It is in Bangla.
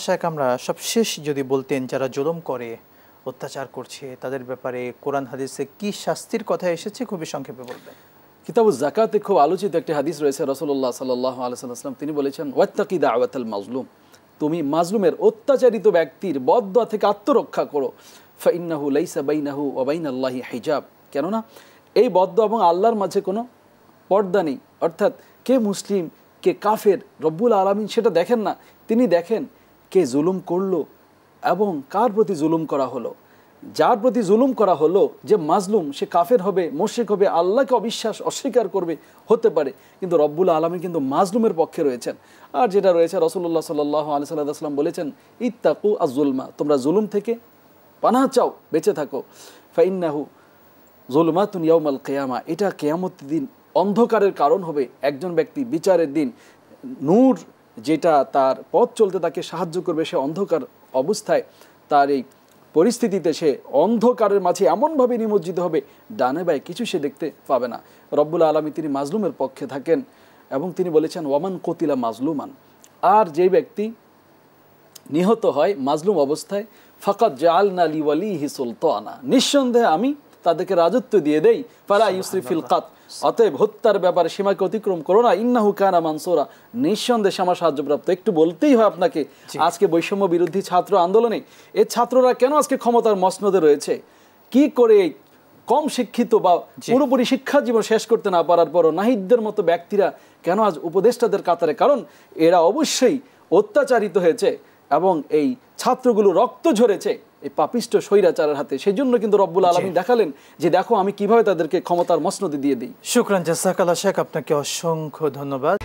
শেখ, আমরা সবশেষ যদি বলতেন যারা জুলুম করে, অত্যাচার করছে, তাদের ব্যাপারে কোরআন হাদিসে কি শাস্তির কথা এসেছে খুবই সংক্ষেপে বলবেন। কিতাবুজ যাকাতে খুব আলোচিত একটি হাদিস রয়েছে, রাসূলুল্লাহ সাল্লাল্লাহু আলাইহি ওয়াসাল্লাম তিনি বলেছেন, ওয়াত্তাকি দাওয়াতাল মাজলুম, তুমি মাজলুমের অত্যাচারিত ব্যক্তির বদদোয়া থেকে আত্মরক্ষা করো। ফাইন্নাহু লাইসা বাইনাহু ওয়া বাইনাল্লাহি হিজাব, কেননা এই বদদোয়া এবং আল্লাহর মাঝে কোনো পর্দা নেই। অর্থাৎ কে মুসলিম কে কাফের রব্বুল আলামিন সেটা দেখেন না, তিনি দেখেন কে জুলুম করলো এবং কার প্রতি জুলুম করা হলো। যার প্রতি জুলুম করা হলো, যে মাজলুম, সে কাফের হবে, মুশরিক হবে, আল্লাহকে অবিশ্বাস অস্বীকার করবে, হতে পারে, কিন্তু রব্বুল আলামিন কিন্তু মাজলুমের পক্ষে রয়েছেন। আর যেটা রয়েছে, রাসূলুল্লাহ সাল্লাল্লাহু আলাইহি ওয়াসাল্লাম বলেছেন, ইত্তাকু আজ-জুলমা, তোমরা জুলুম থেকে পানাহ চাও, বেঁচে থাকো। ফাইন্নাহু যুলমাতুন ইয়াউমাল কিয়ামা, এটা কিয়ামতের দিন অন্ধকারের কারণ হবে। একজন ব্যক্তি বিচারের দিন নূর যেটা তার পথ চলতে তাকে সাহায্য করবে, সে অন্ধকার অবস্থায় তার এই পরিস্থিতিতে সে অন্ধকারের মাঝে এমনভাবে নিমজ্জিত হবে, ডানে বায়ে কিছু সে দেখতে পাবে না। রব্বুল আলামিন তিনি মাজলুমের পক্ষে থাকেন এবং তিনি বলেছেন, ওয়ামান কতিলা মাজলুমান, আর যে ব্যক্তি নিহত হয় মাজলুম অবস্থায়, ফাকাদ জাআলনা লিওয়ালিহি সুলতানা, নিঃসন্দেহে আমি তাদেরকে রাজত্ব দিয়ে দেই। ফালা ইউসরিফিল কাত, অতএব হত্যার ব্যাপারে সীমাকে অতিক্রম করো না। ইন্নাহু কানা মানসুরা, নিঃসন্দেহে আমার সাহায্যপ্রাপ্ত। একটু বলতেই হয় আপনাকে, আজকে বৈষম্য বিরোধী ছাত্র আন্দোলনে এই ছাত্ররা কেন আজকে ক্ষমতার মসনদে রয়েছে, কি করে কম শিক্ষিত বা পুরোপুরি শিক্ষা জীবন শেষ করতে না পারার পরও নাহিদদের মতো ব্যক্তিরা কেন আজ উপদেষ্টাদের কাতারে? কারণ এরা অবশ্যই অত্যাচারিত হয়েছে এবং এই ছাত্রগুলো রক্ত ঝরেছে এই পাপিষ্ট স্বৈরাচারের হাতে। সেই জন্য কিন্তু রব্বুল আলামিন দেখালেন যে দেখো আমি কিভাবে তাদেরকে ক্ষমতার মসনদে দিয়ে দিই। শুকরান, জাযাকাল্লাহ শেখ, আপনাকে অসংখ্য ধন্যবাদ।